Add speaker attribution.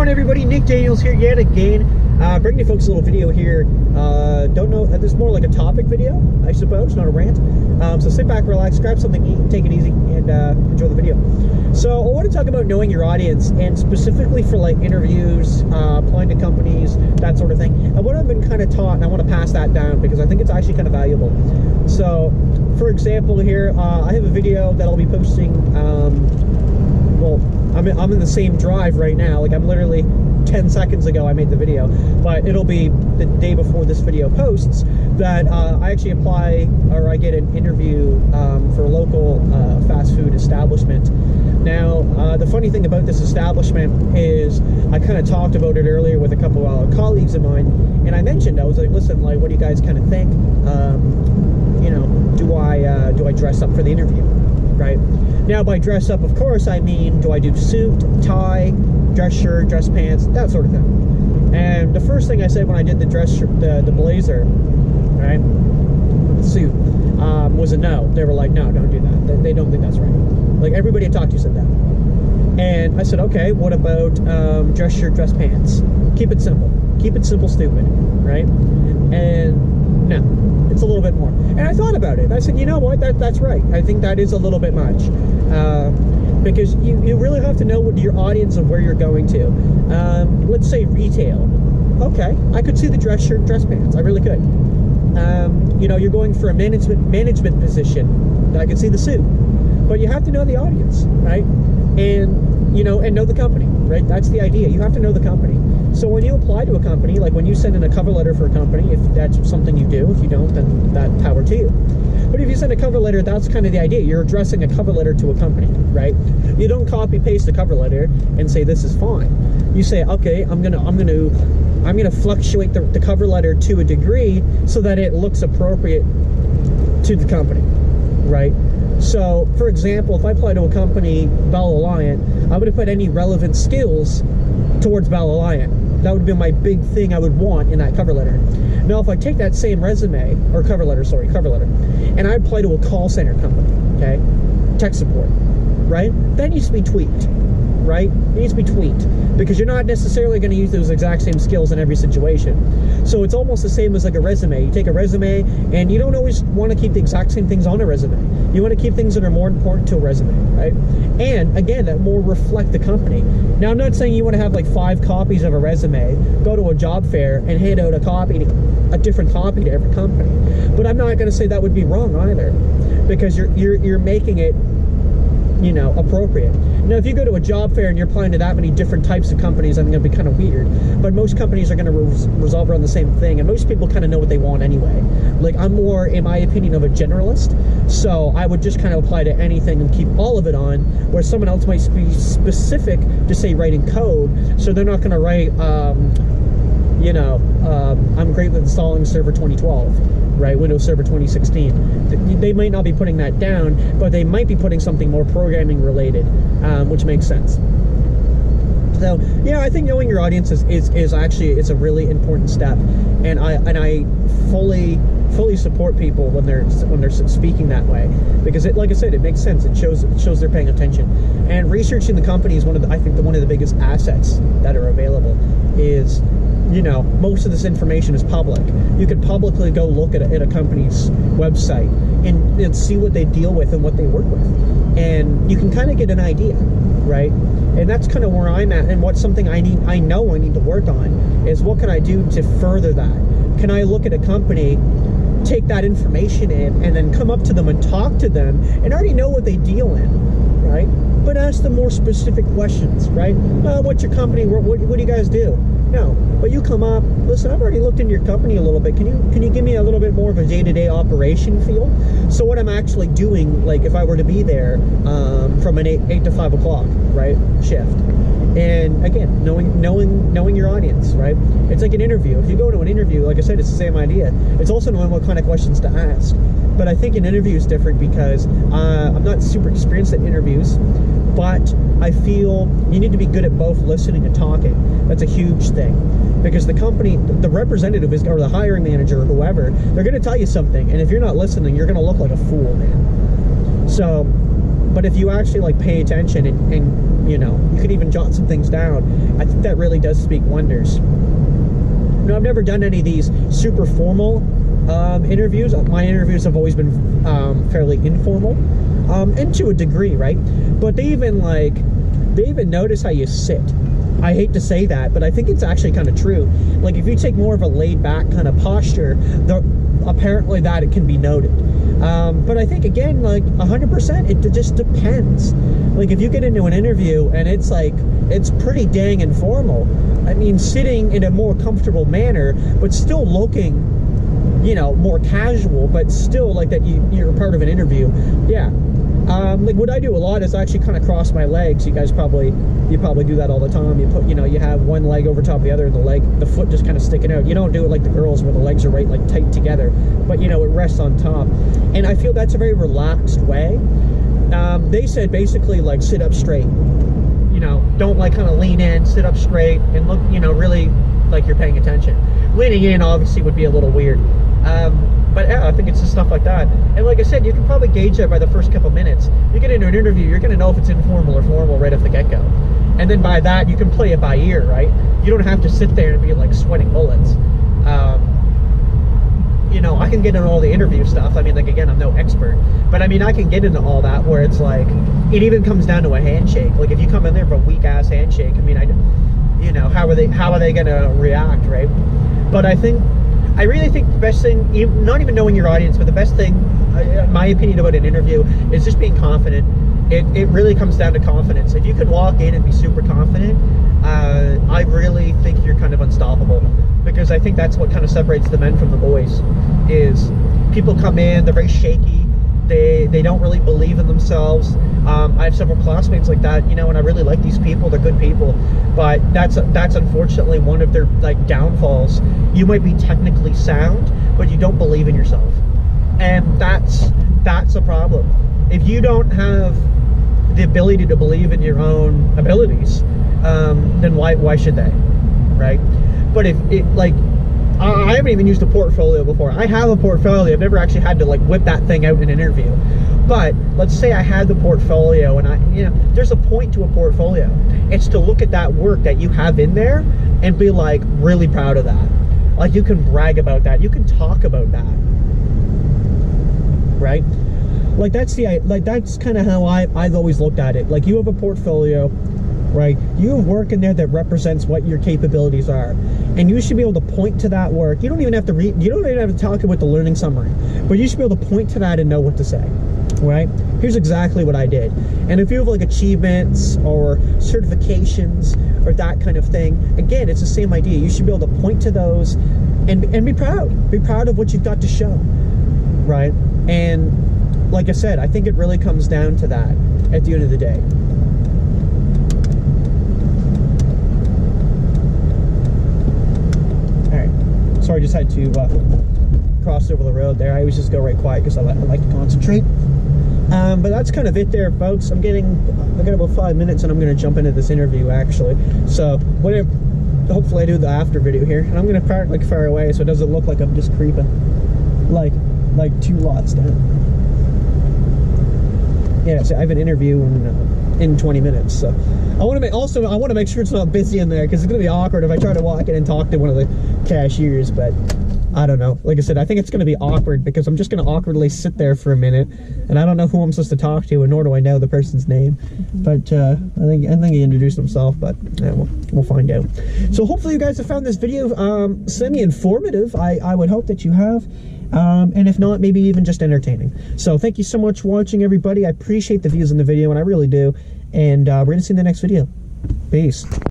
Speaker 1: everybody? Nick Daniels here yet again, bringing you folks a little video here. Don't know, this is more like a topic video, I suppose, not a rant. So sit back, relax, grab something to eat, take it easy, and enjoy the video. So I want to talk about knowing your audience, and specifically for like interviews, applying to companies, that sort of thing. And what I've been kind of taught, and I want to pass that down because I think it's actually kind of valuable. So, for example here, I have a video that I'll be posting, well, I'm in the same drive right now. Like, I'm literally 10 seconds ago I made the video, but it'll be the day before this video posts that I actually apply, or I get an interview for a local fast food establishment. Now, the funny thing about this establishment is I kind of talked about it earlier with a couple of colleagues of mine, and I mentioned, I was like, listen, like, what do you guys kind of think? You know, do I dress up for the interview, right? Now, by dress up, of course, I mean, do I do suit, tie, dress shirt, dress pants, that sort of thing. And the first thing I said when I did the dress shirt, the blazer, right, the suit, was a no. They were like, no, don't do that. They don't think that's right. Like, everybody I talked to said that. And I said, okay, what about dress shirt, dress pants? Keep it simple. Keep it simple, stupid, right? And no, it's a little bit more. And I thought about it. I said, you know what? That's right. I think that is a little bit much. Because you really have to know what your audience of where you're going to. Let's say retail. Okay, I could see the dress shirt, dress pants. I really could. You know, you're going for a management position. I could see the suit. But you have to know the audience, right? And, you know, and know the company, right? That's the idea. You have to know the company. So when you apply to a company, like when you send in a cover letter for a company, if that's something you do, if you don't, then that power to you. But if you send a cover letter, that's kind of the idea. You're addressing a cover letter to a company, right? You don't copy paste the cover letter and say this is fine. You say, okay, I'm gonna fluctuate the cover letter to a degree so that it looks appropriate to the company, right? So, for example, if I apply to a company, Bell Alliant, I would have put any relevant skills towards Bell Alliant. That would be my big thing I would want in that cover letter. Now, if I take that same resume, or cover letter, and I apply to a call center company, okay, tech support, right? That needs to be tweaked, right? It needs to be tweaked because you're not necessarily going to use those exact same skills in every situation. So it's almost the same as like a resume. You take a resume and you don't always want to keep the exact same things on a resume. You want to keep things that are more important to a resume, right? And again, that more reflect the company. Now, I'm not saying you want to have like 5 copies of a resume, go to a job fair and hand out a different copy to every company. But I'm not going to say that would be wrong either, because you're making it, you know, appropriate. Now, if you go to a job fair and you're applying to that many different types of companies, I think it'd be kind of weird. But most companies are going to resolve around the same thing, and most people kind of know what they want anyway. Like, I'm more, in my opinion, of a generalist, so I would just kind of apply to anything and keep all of it on, where someone else might be specific to, say, writing code, so they're not going to write, you know, I'm great with installing Server 2012, right, Windows Server 2016. They might not be putting that down, but they might be putting something more programming related, which makes sense. So, yeah, I think knowing your audience is actually, it's a really important step, and I fully support people when they're speaking that way, because it, like I said, it makes sense. It shows they're paying attention. And researching the company is one of the biggest assets that are available. Is, you know, most of this information is public. You could publicly go look at a company's website and see what they deal with and what they work with, and you can kind of get an idea, right? And that's kind of where I'm at, and what's something I know I need to work on is, what can I do to further that? Can I look at a company, take that information in, and then come up to them and talk to them and already know what they deal in, right? But ask them more specific questions, right? What's your company? What do you guys do? No, but you come up, listen, I've already looked into your company a little bit. Can you give me a little bit more of a day-to-day operation feel? So what I'm actually doing, like if I were to be there from an 8 to 5 o'clock, right, shift. And again, knowing your audience, right? It's like an interview. If you go to an interview, like I said, it's the same idea. It's also knowing what kind of questions to ask. But I think an interview is different because I'm not super experienced at interviews, but I feel you need to be good at both listening and talking. That's a huge thing, because the company, the representative is, or the hiring manager or whoever, they're going to tell you something, and if you're not listening, you're going to look like a fool, man. So, but if you actually like pay attention and you know, you could even jot some things down. I think that really does speak wonders. Now, I've never done any of these super formal interviews. My interviews have always been fairly informal, and to a degree, right? But they even notice how you sit. I hate to say that, but I think it's actually kind of true. Like, if you take more of a laid-back kind of posture, apparently that it can be noted. But I think, again, like 100%, it just depends. Like, if you get into an interview and it's like, it's pretty dang informal, I mean, sitting in a more comfortable manner, but still looking, you know, more casual, but still like that you're part of an interview. Yeah. Like, what I do a lot is I actually kind of cross my legs. You probably do that all the time. You have one leg over top of the other, and the foot just kind of sticking out. You don't do it like the girls where the legs are right, like, tight together, but, you know, it rests on top. And I feel that's a very relaxed way. They said basically, like, sit up straight. You know, don't, like, kind of lean in, sit up straight and look, you know, really like you're paying attention. Leaning in obviously would be a little weird. But yeah, I think it's just stuff like that. And like I said, you can probably gauge that by the first couple minutes. You get into an interview, you're going to know if it's informal or formal right off the get-go. And then by that, you can play it by ear, right? You don't have to sit there and be like sweating bullets. You know, I can get into all the interview stuff. I mean, like, again, I'm no expert, but I mean, I can get into all that where it's like, it even comes down to a handshake. Like, if you come in there for a weak-ass handshake, I mean, you know, how are they going to react, right? But I really think the best thing, not even knowing your audience, but the best thing, my opinion about an interview, is just being confident. It really comes down to confidence. If you can walk in and be super confident, I really think you're kind of unstoppable, because I think that's what kind of separates the men from the boys. Is people come in, they're very shaky, they don't really believe in themselves. I have several classmates like that, you know, and I really like these people. They're good people, but that's unfortunately one of their, like, downfalls. You might be technically sound, but you don't believe in yourself, and that's a problem. If you don't have the ability to believe in your own abilities, then why should they, right? But if it, like, I haven't even used a portfolio before. I have a portfolio. I've never actually had to, like, whip that thing out in an interview. But let's say I had the portfolio, and you know, there's a point to a portfolio. It's to look at that work that you have in there and be, like, really proud of that. Like, you can brag about that. You can talk about that, right? Like, that's kind of how I've always looked at it. Like, you have a portfolio, right? You have work in there that represents what your capabilities are, and you should be able to point to that work. You don't even have to read, you don't even have to talk about the learning summary, but you should be able to point to that and know what to say, right? Here's exactly what I did. And if you have, like, achievements or certifications or that kind of thing, again, it's the same idea. You should be able to point to those and be proud of what you've got to show, right? And like I said, I think it really comes down to that at the end of the day. Alright, sorry, I just had to cross over the road there. I always just go right quiet because I like to concentrate. But that's kind of it there, folks. I got about 5 minutes and I'm going to jump into this interview, actually. So, hopefully I do the after video here. And I'm going to park, like, far away so it doesn't look like I'm just creeping. Like 2 lots down. Yeah, so I have an interview in 20 minutes, so I want to make sure it's not busy in there, because it's gonna be awkward if I try to walk in and talk to one of the cashiers. But I don't know. Like I said, I think it's gonna be awkward because I'm just gonna awkwardly sit there for a minute, and I don't know who I'm supposed to talk to, and nor do I know the person's name. But I think he introduced himself, but yeah, we'll find out. So hopefully you guys have found this video semi-informative. I would hope that you have. And if not, maybe even just entertaining. So thank you so much for watching, everybody. I appreciate the views in the video, and I really do. And we're gonna see you in the next video. Peace.